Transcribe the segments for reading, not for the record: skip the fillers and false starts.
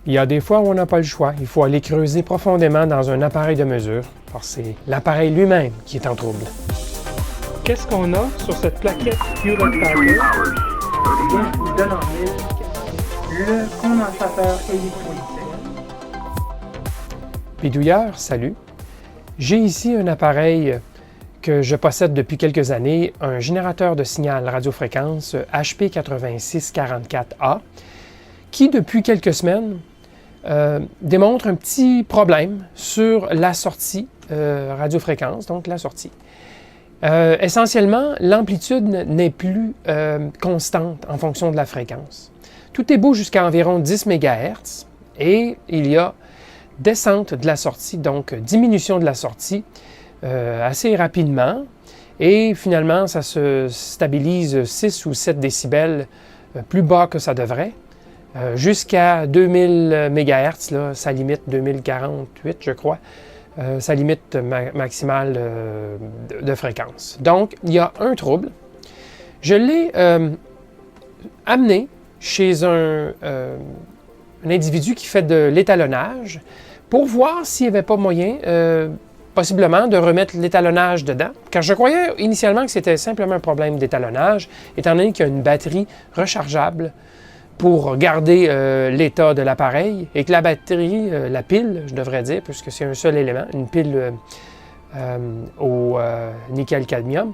Il y a des fois où on n'a pas le choix. Il faut aller creuser profondément dans un appareil de mesure, parce que c'est l'appareil lui-même qui est en trouble. Qu'est-ce qu'on a sur cette plaquette Hewlett-Packard? Je vous donne en liste le condensateur électrolytique. Bidouilleur, salut. J'ai ici un appareil que je possède depuis quelques années, un générateur de signal radiofréquence HP8644A, qui depuis quelques semaines démontre un petit problème sur la sortie radiofréquence, donc la sortie. Essentiellement, l'amplitude n'est plus constante en fonction de la fréquence. Tout est beau jusqu'à environ 10 MHz et il y a descente de la sortie, donc diminution de la sortie assez rapidement et finalement ça se stabilise 6 ou 7 décibels plus bas que ça devrait. Jusqu'à 2000 MHz, là, sa limite 2048, je crois, sa limite maximale de fréquence. Donc, il y a un trouble. Je l'ai amené chez un individu qui fait de l'étalonnage pour voir s'il n'y avait pas moyen, possiblement, de remettre l'étalonnage dedans. Car je croyais initialement que c'était simplement un problème d'étalonnage, étant donné qu'il y a une batterie rechargeable pour garder l'état de l'appareil et que la batterie, la pile, je devrais dire, puisque c'est un seul élément, une pile au nickel-cadmium,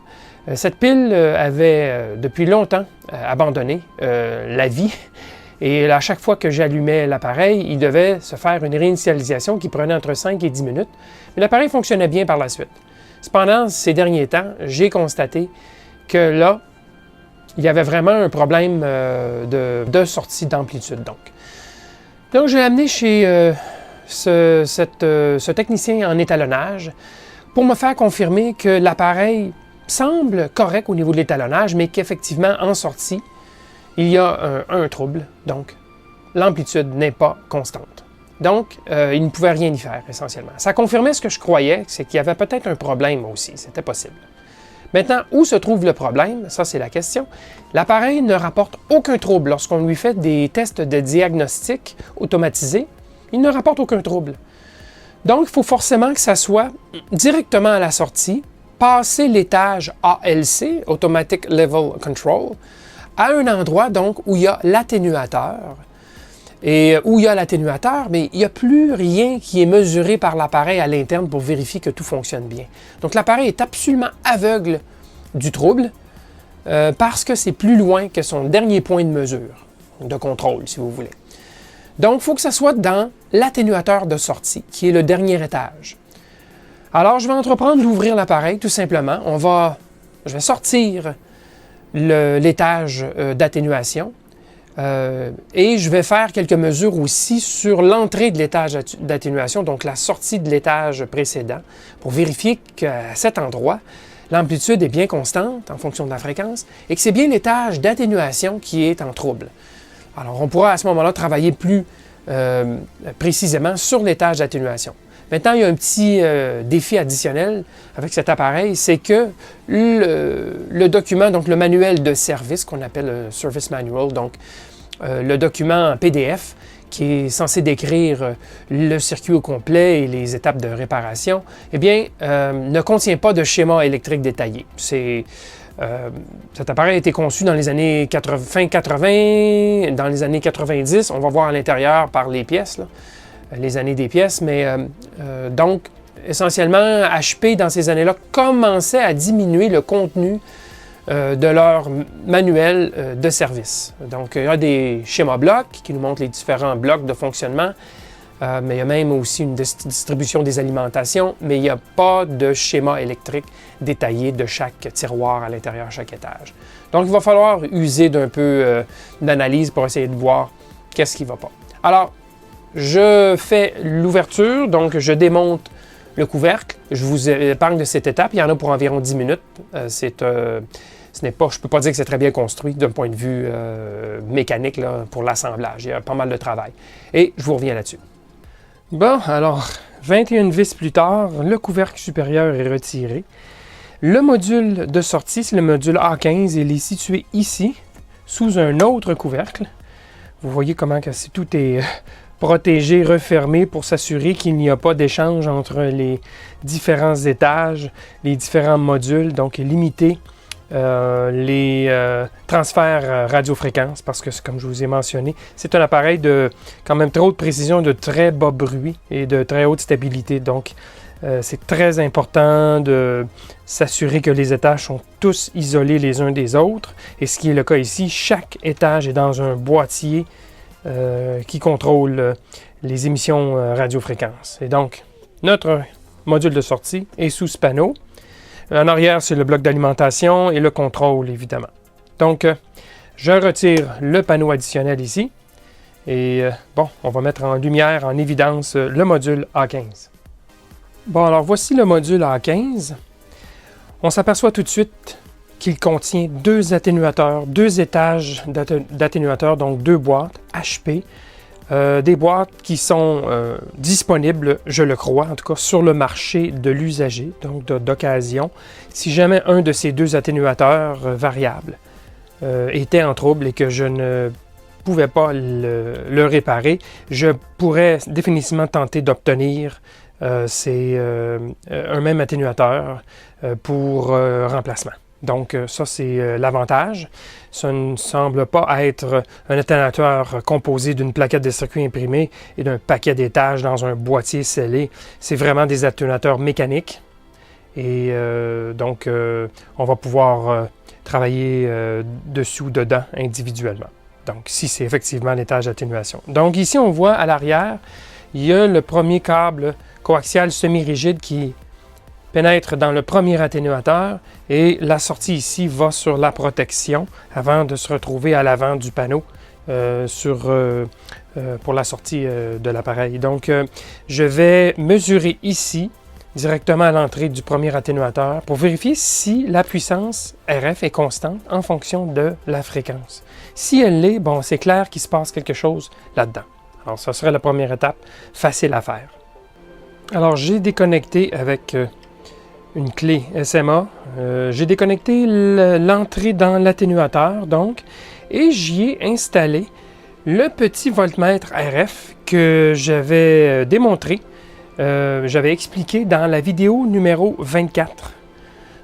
cette pile avait depuis longtemps abandonné la vie et à chaque fois que j'allumais l'appareil, il devait se faire une réinitialisation qui prenait entre 5 et 10 minutes, mais l'appareil fonctionnait bien par la suite. Cependant, ces derniers temps, j'ai constaté que là, il y avait vraiment un problème de sortie d'amplitude. Donc je l'ai amené chez ce technicien en étalonnage pour me faire confirmer que l'appareil semble correct au niveau de l'étalonnage, mais qu'effectivement, en sortie, il y a un trouble. Donc, l'amplitude n'est pas constante. Donc, il ne pouvait rien y faire, essentiellement. Ça confirmait ce que je croyais, c'est qu'il y avait peut-être un problème aussi. C'était possible. Maintenant, où se trouve le problème? Ça, c'est la question. L'appareil ne rapporte aucun trouble. Lorsqu'on lui fait des tests de diagnostic automatisés, il ne rapporte aucun trouble. Donc, il faut forcément que ça soit directement à la sortie, passer l'étage ALC, Automatic Level Control, à un endroit donc où il y a l'atténuateur. Et où il y a l'atténuateur, mais il n'y a plus rien qui est mesuré par l'appareil à l'interne pour vérifier que tout fonctionne bien. Donc l'appareil est absolument aveugle du trouble parce que c'est plus loin que son dernier point de mesure, de contrôle si vous voulez. Donc il faut que ça soit dans l'atténuateur de sortie, qui est le dernier étage. Alors je vais entreprendre d'ouvrir l'appareil tout simplement. Je vais sortir l'étage d'atténuation. Et je vais faire quelques mesures aussi sur l'entrée de l'étage d'atténuation, donc la sortie de l'étage précédent, pour vérifier qu'à cet endroit, l'amplitude est bien constante en fonction de la fréquence et que c'est bien l'étage d'atténuation qui est en trouble. Alors, on pourra à ce moment-là travailler plus précisément sur l'étage d'atténuation. Maintenant, il y a un petit défi additionnel avec cet appareil, c'est que le document, donc le manuel de service, qu'on appelle le Service Manual, donc le document en PDF, qui est censé décrire le circuit au complet et les étapes de réparation, eh bien, ne contient pas de schéma électrique détaillé. Cet appareil a été conçu dans les années fin 80, dans les années 90. On va voir à l'intérieur par les pièces, là, les années des pièces, mais donc, essentiellement, HP, dans ces années-là, commençait à diminuer le contenu de leur manuel de service. Donc, il y a des schémas blocs qui nous montrent les différents blocs de fonctionnement, mais il y a même aussi une distribution des alimentations, mais il n'y a pas de schéma électrique détaillé de chaque tiroir à l'intérieur de chaque étage. Donc, il va falloir user d'un peu d'analyse pour essayer de voir qu'est-ce qui ne va pas. Alors, je fais l'ouverture, donc je démonte le couvercle. Je vous épargne de cette étape. Il y en a pour environ 10 minutes. Je ne peux pas dire que c'est très bien construit d'un point de vue mécanique là, pour l'assemblage. Il y a pas mal de travail. Et je vous reviens là-dessus. Bon, alors, 21 vis plus tard, le couvercle supérieur est retiré. Le module de sortie, c'est le module A15. Il est situé ici, sous un autre couvercle. Vous voyez comment que tout est protégé, refermé pour s'assurer qu'il n'y a pas d'échange entre les différents étages, les différents modules, donc limiter les transferts radiofréquences parce que, comme je vous ai mentionné, c'est un appareil de quand même très haute précision, de très bas bruit et de très haute stabilité. Donc, c'est très important de s'assurer que les étages sont tous isolés les uns des autres. Et ce qui est le cas ici, chaque étage est dans un boîtier qui contrôle les émissions radiofréquences. Et donc, notre module de sortie est sous ce panneau. En arrière, c'est le bloc d'alimentation et le contrôle, évidemment. Donc, je retire le panneau additionnel ici. Et bon, on va mettre en lumière, en évidence, le module A15. Bon, alors voici le module A15. On s'aperçoit tout de suite qu'il contient deux atténuateurs, deux étages d'atténuateurs, donc deux boîtes HP. Des boîtes qui sont disponibles, je le crois, en tout cas sur le marché de l'usager, donc d'occasion. Si jamais un de ces deux atténuateurs variables était en trouble et que je ne pouvais pas le réparer, je pourrais définitivement tenter d'obtenir un même atténuateur pour remplacement. Donc, ça, c'est l'avantage. Ça ne semble pas être un atténuateur composé d'une plaquette de circuits imprimés et d'un paquet d'étages dans un boîtier scellé. C'est vraiment des atténuateurs mécaniques. Et donc, on va pouvoir travailler dessus ou dedans individuellement. Donc, si c'est effectivement l'étage d'atténuation. Donc, ici, on voit à l'arrière, il y a le premier câble coaxial semi-rigide qui pénètre dans le premier atténuateur et la sortie ici va sur la protection avant de se retrouver à l'avant du panneau pour la sortie de l'appareil. Donc, je vais mesurer ici, directement à l'entrée du premier atténuateur, pour vérifier si la puissance RF est constante en fonction de la fréquence. Si elle l'est, bon, c'est clair qu'il se passe quelque chose là-dedans. Alors, ça serait la première étape, facile à faire. Alors, j'ai déconnecté avec une clé SMA. J'ai déconnecté l'entrée dans l'atténuateur, donc, et j'y ai installé le petit voltmètre RF que j'avais démontré, j'avais expliqué dans la vidéo numéro 24.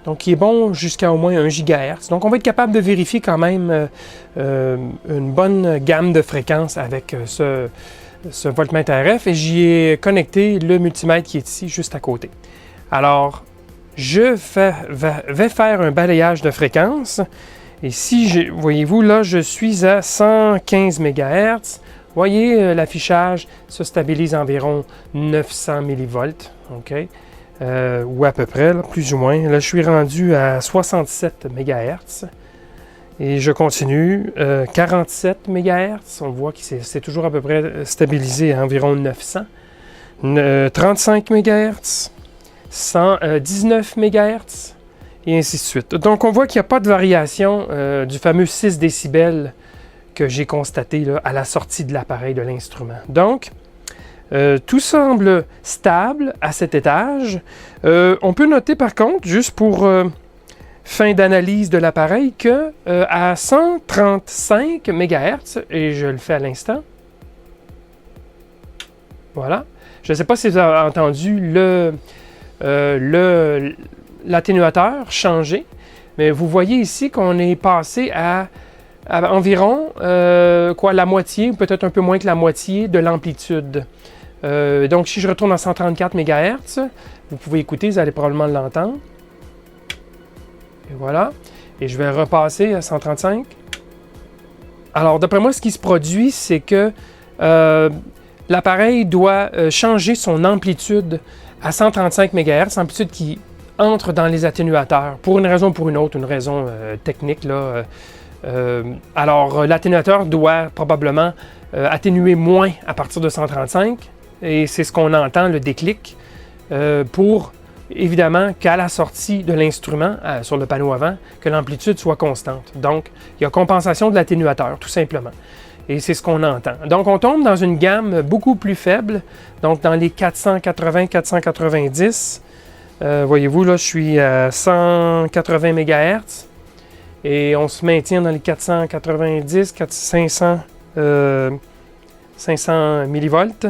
Donc, qui est bon jusqu'à au moins 1 GHz. Donc, on va être capable de vérifier quand même une bonne gamme de fréquences avec ce voltmètre RF. Et j'y ai connecté le multimètre qui est ici, juste à côté. Alors, je vais faire un balayage de fréquences. Et si, voyez-vous, là, je suis à 115 MHz. Voyez, l'affichage se stabilise à environ 900 millivolts. OK? Ou à peu près, là, plus ou moins. Là, je suis rendu à 67 MHz. Et je continue. 47 MHz. On voit que c'est toujours à peu près stabilisé à environ 900. 35 MHz. 119 MHz. Et ainsi de suite. Donc, on voit qu'il n'y a pas de variation du fameux 6 décibels que j'ai constaté là, à la sortie de l'appareil de l'instrument. Donc, tout semble stable à cet étage. On peut noter par contre, juste pour fin d'analyse de l'appareil, que à 135 MHz, et je le fais à l'instant, voilà. Je ne sais pas si vous avez entendu l'atténuateur changer, mais vous voyez ici qu'on est passé à environ la moitié, ou peut-être un peu moins que la moitié de l'amplitude. Donc, si je retourne à 134 MHz, vous pouvez écouter, vous allez probablement l'entendre. Et voilà. Et je vais repasser à 135. Alors, d'après moi, ce qui se produit, c'est que l'appareil doit changer son amplitude à 135 MHz, amplitude qui entre dans les atténuateurs, pour une raison ou pour une autre, une raison technique, là. Alors, l'atténuateur doit probablement atténuer moins à partir de 135, et c'est ce qu'on entend, le déclic, pour, évidemment, qu'à la sortie de l'instrument, sur le panneau avant, que l'amplitude soit constante. Donc, il y a compensation de l'atténuateur, tout simplement. Et c'est ce qu'on entend. Donc, on tombe dans une gamme beaucoup plus faible, donc dans les 480-490. Voyez-vous, là, je suis à 180 MHz. Et on se maintient dans les 490, 500, 500 millivolts.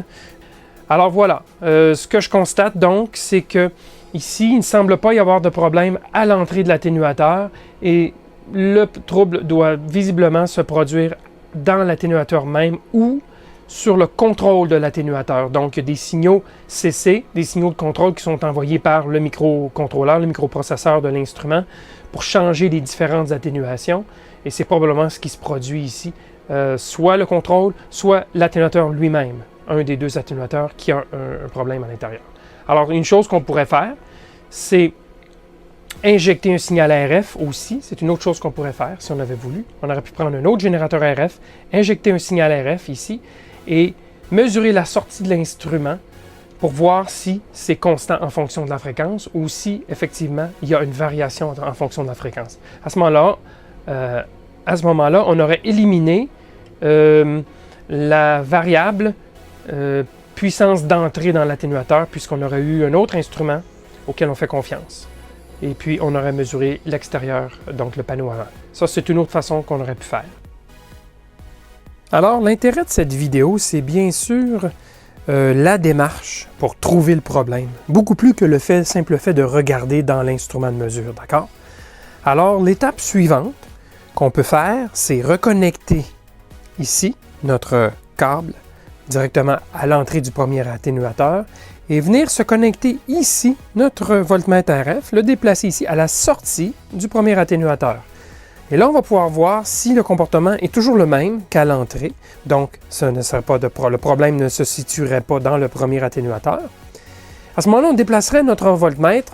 Alors voilà, ce que je constate donc, c'est que ici, il ne semble pas y avoir de problème à l'entrée de l'atténuateur et le trouble doit visiblement se produire dans l'atténuateur même ou sur le contrôle de l'atténuateur. Donc, des signaux CC, des signaux de contrôle qui sont envoyés par le microcontrôleur, le microprocesseur de l'instrument pour changer les différentes atténuations. Et c'est probablement ce qui se produit ici, soit le contrôle, soit l'atténuateur lui-même, un des deux atténuateurs qui a un problème à l'intérieur. Alors, une chose qu'on pourrait faire, c'est injecter un signal RF aussi. C'est une autre chose qu'on pourrait faire si on avait voulu. On aurait pu prendre un autre générateur RF, injecter un signal RF ici et mesurer la sortie de l'instrument pour voir si c'est constant en fonction de la fréquence ou si, effectivement, il y a une variation en fonction de la fréquence. À ce moment-là, on aurait éliminé la variable puissance d'entrée dans l'atténuateur puisqu'on aurait eu un autre instrument auquel on fait confiance. Et puis, on aurait mesuré l'extérieur, donc le panneau avant. Ça, c'est une autre façon qu'on aurait pu faire. Alors, l'intérêt de cette vidéo, c'est bien sûr la démarche pour trouver le problème. Beaucoup plus que le simple fait de regarder dans l'instrument de mesure, d'accord? Alors, l'étape suivante qu'on peut faire, c'est reconnecter ici notre câble directement à l'entrée du premier atténuateur et venir se connecter ici, notre voltmètre RF, le déplacer ici à la sortie du premier atténuateur. Et là, on va pouvoir voir si le comportement est toujours le même qu'à l'entrée. Donc, le problème ne se situerait pas dans le premier atténuateur. À ce moment-là, on déplacerait notre voltmètre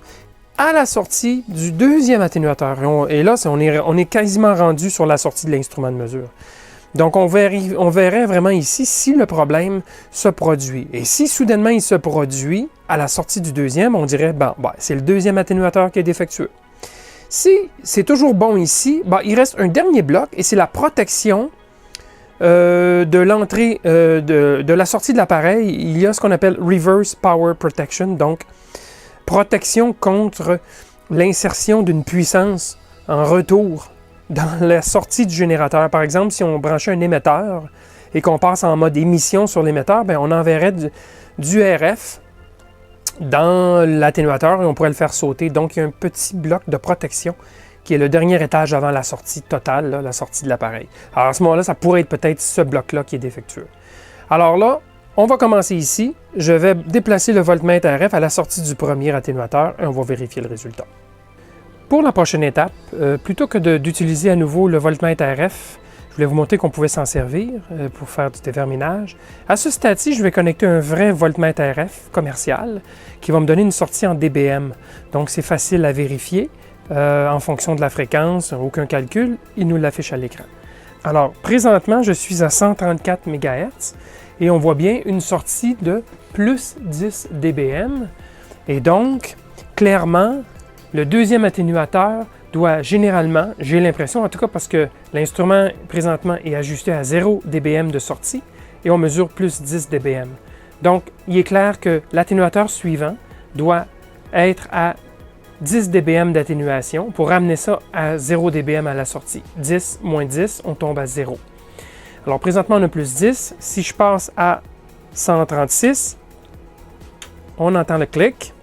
à la sortie du deuxième atténuateur. Et là, on est quasiment rendu sur la sortie de l'instrument de mesure. Donc, on verrait vraiment ici si le problème se produit. Et si soudainement il se produit à la sortie du deuxième, on dirait, c'est le deuxième atténuateur qui est défectueux. Si c'est toujours bon ici, il reste un dernier bloc et c'est la protection de l'entrée, de la sortie de l'appareil. Il y a ce qu'on appelle Reverse Power Protection, donc protection contre l'insertion d'une puissance en retour dans la sortie du générateur. Par exemple, si on branchait un émetteur et qu'on passe en mode émission sur l'émetteur, on enverrait du RF dans l'atténuateur et on pourrait le faire sauter. Donc, il y a un petit bloc de protection qui est le dernier étage avant la sortie totale, la sortie de l'appareil. Alors, à ce moment-là, ça pourrait être peut-être ce bloc-là qui est défectueux. Alors là, on va commencer ici. Je vais déplacer le voltmètre RF à la sortie du premier atténuateur et on va vérifier le résultat. Pour la prochaine étape, plutôt que d'utiliser à nouveau le voltmètre RF, je voulais vous montrer qu'on pouvait s'en servir pour faire du déverminage. À ce stade-ci, je vais connecter un vrai voltmètre RF commercial qui va me donner une sortie en dBm. Donc, c'est facile à vérifier en fonction de la fréquence, aucun calcul, il nous l'affiche à l'écran. Alors, présentement, je suis à 134 MHz et on voit bien une sortie de plus 10 dBm. Et donc, clairement, le deuxième atténuateur doit généralement, j'ai l'impression, en tout cas parce que l'instrument présentement est ajusté à 0 dBm de sortie et on mesure plus 10 dBm. Donc, il est clair que l'atténuateur suivant doit être à 10 dBm d'atténuation pour ramener ça à 0 dBm à la sortie. 10 moins 10, on tombe à 0. Alors, présentement, on a plus 10. Si je passe à 136, on entend le clic.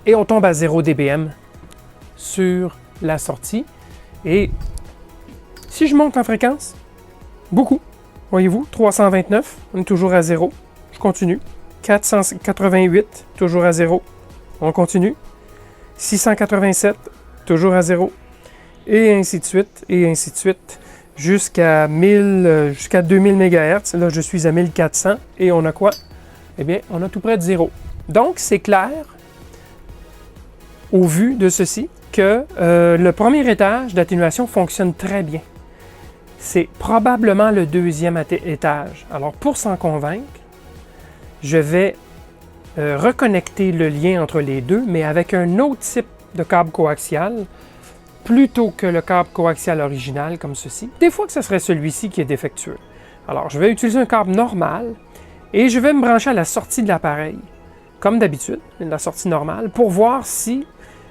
Et on tombe à 0 dBm sur la sortie. Et si je monte en fréquence, beaucoup, voyez-vous, 329, on est toujours à 0. Je continue. 488, toujours à 0. On continue. 687, toujours à 0. Et ainsi de suite, jusqu'à 2000 MHz. Là, je suis à 1400. Et on a quoi? Eh bien, on a tout près de 0. Donc, c'est clair, au vu de ceci, que le premier étage d'atténuation fonctionne très bien. C'est probablement le deuxième étage. Alors, pour s'en convaincre, je vais reconnecter le lien entre les deux, mais avec un autre type de câble coaxial, plutôt que le câble coaxial original, comme ceci. Des fois que ce serait celui-ci qui est défectueux. Alors, je vais utiliser un câble normal et je vais me brancher à la sortie de l'appareil, comme d'habitude, la sortie normale, pour voir si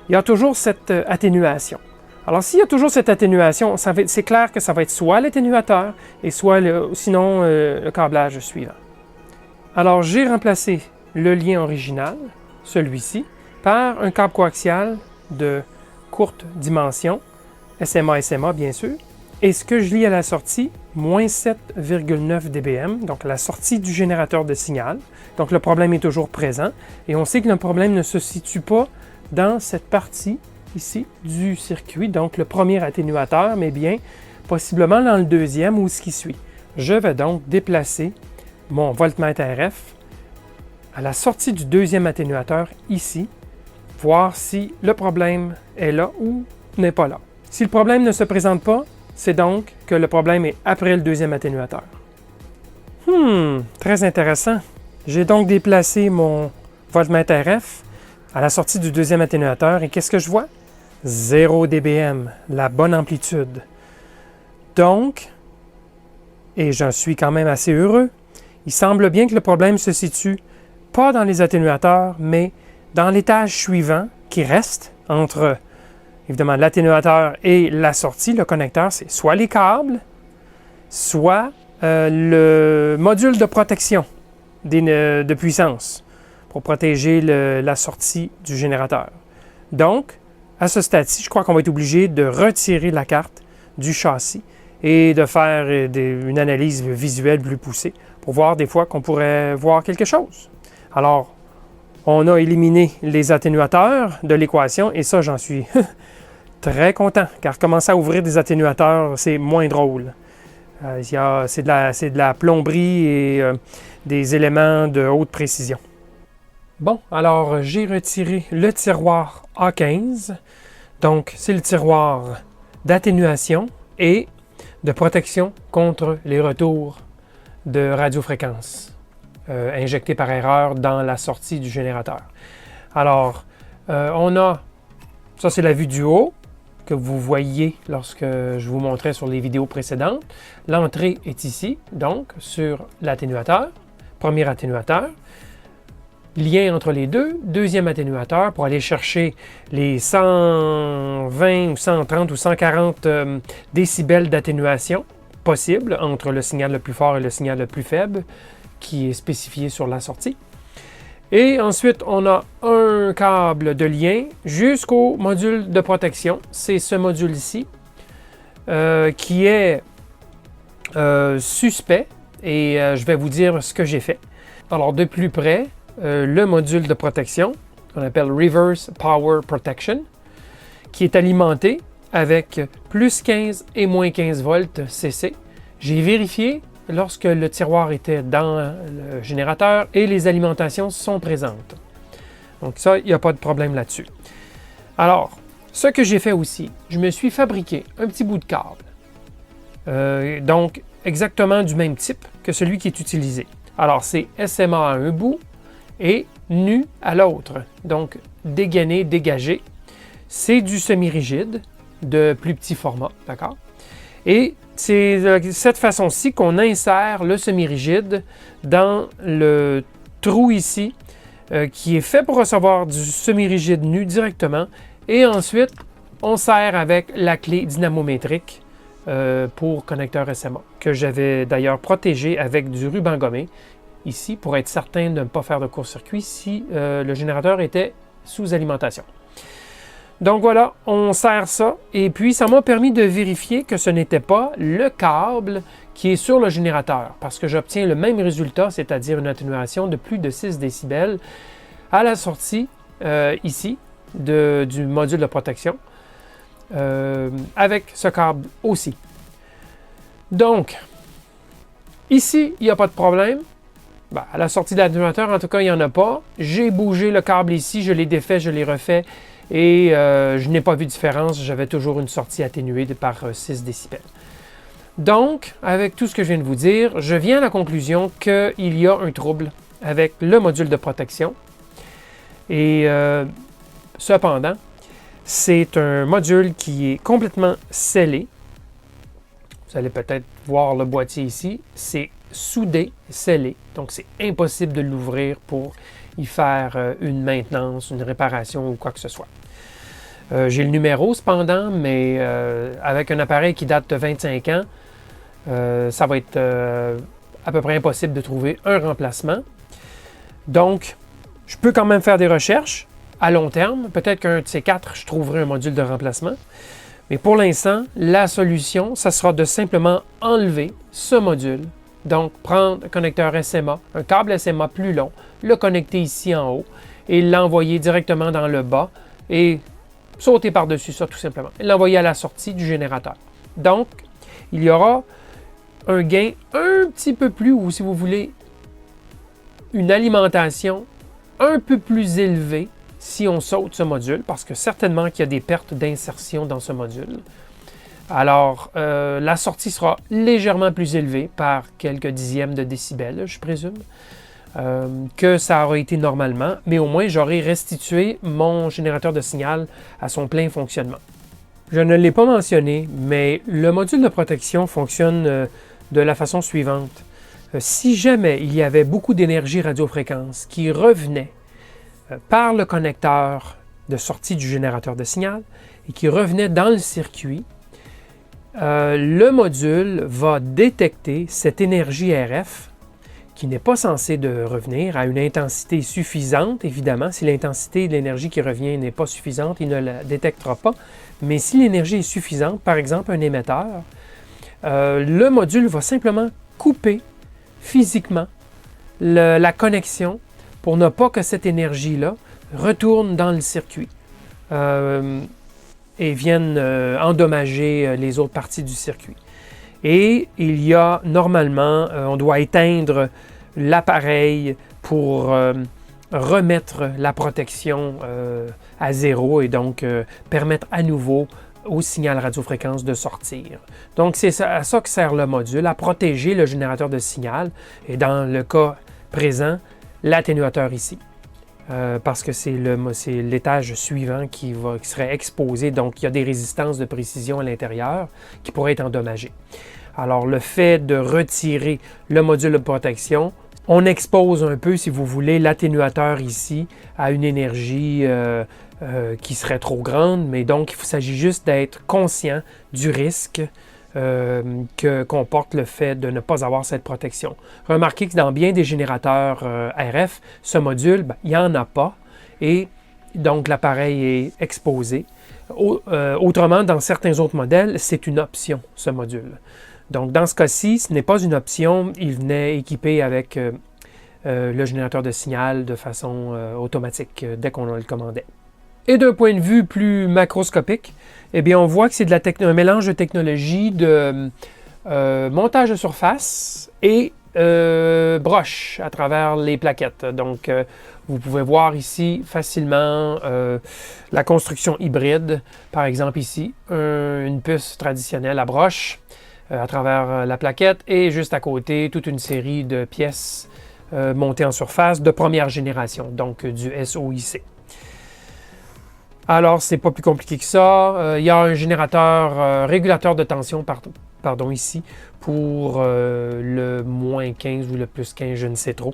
il y a toujours cette atténuation. Alors, s'il y a toujours cette atténuation, c'est clair que ça va être soit l'atténuateur et soit sinon le câblage suivant. Alors, j'ai remplacé le lien original, celui-ci, par un câble coaxial de courte dimension, SMA bien sûr, et ce que je lis à la sortie, moins 7,9 dBm, donc la sortie du générateur de signal. Donc le problème est toujours présent, et on sait que le problème ne se situe pas dans cette partie ici du circuit, donc le premier atténuateur, mais bien possiblement dans le deuxième ou ce qui suit. Je vais donc déplacer mon voltmètre RF à la sortie du deuxième atténuateur ici, voir si le problème est là ou n'est pas là. Si le problème ne se présente pas, c'est donc que le problème est après le deuxième atténuateur. Très intéressant. J'ai donc déplacé mon voltmètre RF à la sortie du deuxième atténuateur et qu'est-ce que je vois? 0 dBm, la bonne amplitude. Donc, et j'en suis quand même assez heureux, il semble bien que le problème se situe pas dans les atténuateurs, mais dans l'étage suivant qui reste entre, évidemment, l'atténuateur et la sortie, le connecteur, c'est soit les câbles, soit le module de protection de puissance pour protéger la sortie du générateur. Donc, à ce stade-ci, je crois qu'on va être obligé de retirer la carte du châssis et de faire une analyse visuelle plus poussée pour voir des fois qu'on pourrait voir quelque chose. Alors, on a éliminé les atténuateurs de l'équation et ça, j'en suis très content, car commencer à ouvrir des atténuateurs, c'est moins drôle. C'est de la plomberie et des éléments de haute précision. Bon, alors j'ai retiré le tiroir A15. Donc, c'est le tiroir d'atténuation et de protection contre les retours de radiofréquences injectés par erreur dans la sortie du générateur. Alors, on a, ça c'est la vue du haut que vous voyez lorsque je vous montrais sur les vidéos précédentes. L'entrée est ici, donc sur l'atténuateur, premier atténuateur. Lien entre les deux, deuxième atténuateur pour aller chercher les 120 ou 130 ou 140 décibels d'atténuation possible entre le signal le plus fort et le signal le plus faible qui est spécifié sur la sortie. Et ensuite, on a un câble de lien jusqu'au module de protection. C'est ce module ici qui est suspect et je vais vous dire ce que j'ai fait. Alors, de plus près, le module de protection, qu'on appelle Reverse Power Protection, qui est alimenté avec plus 15 et moins 15 volts CC. J'ai vérifié lorsque le tiroir était dans le générateur et les alimentations sont présentes. Donc ça, il n'y a pas de problème là-dessus. Alors, ce que j'ai fait aussi, je me suis fabriqué un petit bout de câble. Donc, exactement du même type que celui qui est utilisé. Alors, c'est SMA à un bout et nu à l'autre. Donc, dégainé, dégagé. C'est du semi-rigide de plus petit format, d'accord? Et c'est de cette façon-ci qu'on insère le semi-rigide dans le trou ici, qui est fait pour recevoir du semi-rigide nu directement. Et ensuite, on sert avec la clé dynamométrique pour connecteur SMA, que j'avais d'ailleurs protégé avec du ruban gommé, ici, pour être certain de ne pas faire de court-circuit si le générateur était sous alimentation. Donc voilà, on serre ça et puis ça m'a permis de vérifier que ce n'était pas le câble qui est sur le générateur parce que j'obtiens le même résultat, c'est-à-dire une atténuation de plus de 6 décibels à la sortie ici du module de protection avec ce câble aussi. Donc, ici, il n'y a pas de problème. Ben, à la sortie de l'atténuateur, en tout cas, il n'y en a pas. J'ai bougé le câble ici, je l'ai défait, je l'ai refait. Et je n'ai pas vu de différence, j'avais toujours une sortie atténuée par 6 décibels. Donc, avec tout ce que je viens de vous dire, je viens à la conclusion qu'il y a un trouble avec le module de protection. Et cependant, c'est un module qui est complètement scellé. Vous allez peut-être voir le boîtier ici. C'est soudé, scellé. Donc, c'est impossible de l'ouvrir pour y faire une maintenance, une réparation ou quoi que ce soit. J'ai le numéro cependant, mais avec un appareil qui date de 25 ans, ça va être à peu près impossible de trouver un remplacement. Donc, je peux quand même faire des recherches à long terme. Peut-être qu'un de ces 4, je trouverai un module de remplacement. Mais pour l'instant, la solution, ça sera de simplement enlever ce module. Donc, prendre un connecteur SMA, un câble SMA plus long, le connecter ici en haut et l'envoyer directement dans le bas et sauter par-dessus ça tout simplement. Et l'envoyer à la sortie du générateur. Donc, il y aura un gain un petit peu plus, ou si vous voulez, une alimentation un peu plus élevée si on saute ce module, parce que certainement qu'il y a des pertes d'insertion dans ce module. Alors, la sortie sera légèrement plus élevée par quelques dixièmes de décibels, je présume, que ça aurait été normalement, mais au moins j'aurai restitué mon générateur de signal à son plein fonctionnement. Je ne l'ai pas mentionné, mais le module de protection fonctionne de la façon suivante. Si jamais il y avait beaucoup d'énergie radiofréquence qui revenait par le connecteur de sortie du générateur de signal et qui revenait dans le circuit, le module va détecter cette énergie RF qui n'est pas censée de revenir à une intensité suffisante, évidemment. Si l'intensité de l'énergie qui revient n'est pas suffisante, il ne la détectera pas. Mais si l'énergie est suffisante, par exemple un émetteur, le module va simplement couper physiquement la connexion pour ne pas que cette énergie-là retourne dans le circuit et vienne endommager les autres parties du circuit. Et il y a normalement, on doit éteindre l'appareil pour remettre la protection à zéro et donc permettre à nouveau au signal radiofréquence de sortir. Donc c'est à ça que sert le module, à protéger le générateur de signal et dans le cas présent, l'atténuateur ici. Parce que c'est l'étage suivant qui serait exposé, donc il y a des résistances de précision à l'intérieur qui pourraient être endommagées. Alors le fait de retirer le module de protection, on expose un peu, si vous voulez, l'atténuateur ici à une énergie qui serait trop grande, mais donc il s'agit juste d'être conscient du risque que comporte le fait de ne pas avoir cette protection. Remarquez que dans bien des générateurs RF, ce module, il n'y en a pas et donc l'appareil est exposé. Autrement, dans certains autres modèles, c'est une option, ce module. Donc dans ce cas-ci, ce n'est pas une option, il venait équipé avec le générateur de signal de façon automatique dès qu'on le commandait. Et d'un point de vue plus macroscopique, eh bien, on voit que c'est un mélange de technologies de montage de surface et broche à travers les plaquettes. Donc, vous pouvez voir ici facilement la construction hybride. Par exemple ici, une puce traditionnelle à broche à travers la plaquette et juste à côté, toute une série de pièces montées en surface de première génération, donc du SOIC. Alors, c'est pas plus compliqué que ça. Il y a un générateur régulateur de tension, ici, pour le moins 15 ou le plus 15, je ne sais trop.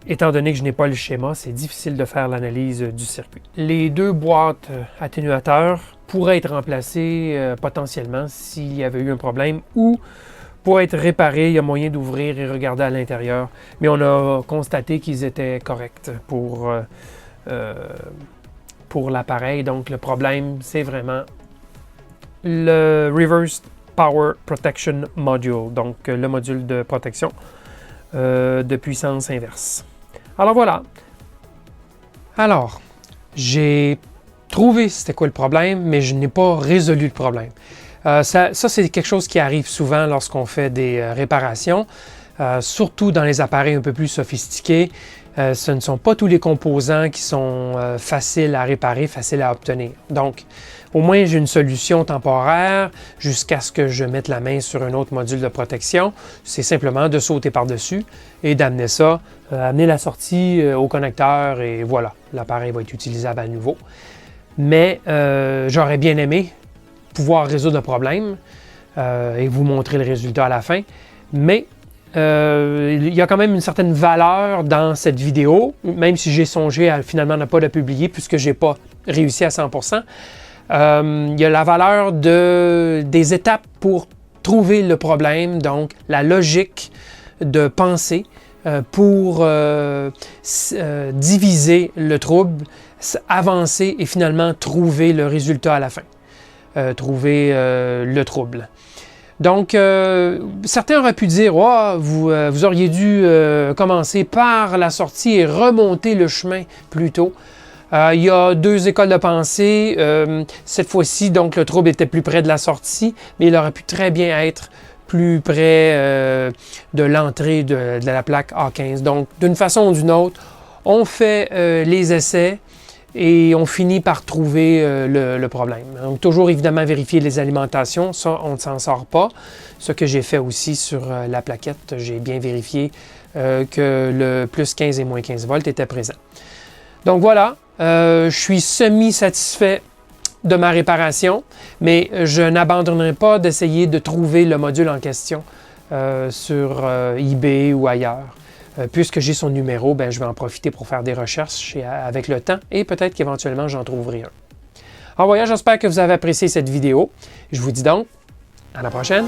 Étant donné que je n'ai pas le schéma, c'est difficile de faire l'analyse du circuit. Les deux boîtes atténuateurs pourraient être remplacées potentiellement s'il y avait eu un problème ou pour être réparés, il y a moyen d'ouvrir et regarder à l'intérieur. Mais on a constaté qu'ils étaient corrects pour l'appareil. Donc, le problème, c'est vraiment le Reverse Power Protection Module, donc le module de protection de puissance inverse. Alors, voilà. Alors, j'ai trouvé c'était quoi le problème, mais je n'ai pas résolu le problème. Ça c'est quelque chose qui arrive souvent lorsqu'on fait des réparations, surtout dans les appareils un peu plus sophistiqués. Ce ne sont pas tous les composants qui sont faciles à réparer, faciles à obtenir. Donc, au moins, j'ai une solution temporaire jusqu'à ce que je mette la main sur un autre module de protection. C'est simplement de sauter par-dessus et d'amener ça, amener la sortie au connecteur et voilà, l'appareil va être utilisable à nouveau. Mais j'aurais bien aimé pouvoir résoudre le problème et vous montrer le résultat à la fin. Mais il y a quand même une certaine valeur dans cette vidéo, même si j'ai songé à finalement ne pas la publier puisque je n'ai pas réussi à 100%. Il y a la valeur des étapes pour trouver le problème, donc la logique de pensée pour diviser le trouble, avancer et finalement trouver le résultat à la fin, trouver le trouble. Donc, certains auraient pu dire oh, vous auriez dû commencer par la sortie et remonter le chemin plus tôt. Il y a deux écoles de pensée. Cette fois-ci, donc, le trouble était plus près de la sortie, mais il aurait pu très bien être plus près de l'entrée de la plaque A15. Donc, d'une façon ou d'une autre, on fait les essais et on finit par trouver le problème. Donc, toujours évidemment vérifier les alimentations, ça, on ne s'en sort pas. Ce que j'ai fait aussi sur la plaquette, j'ai bien vérifié que le plus 15 et moins 15 volts étaient présents. Donc voilà, je suis semi-satisfait de ma réparation, mais je n'abandonnerai pas d'essayer de trouver le module en question sur eBay ou ailleurs. Puisque j'ai son numéro, ben, je vais en profiter pour faire des recherches avec le temps et peut-être qu'éventuellement j'en trouverai un. En voyant, j'espère que vous avez apprécié cette vidéo. Je vous dis donc à la prochaine!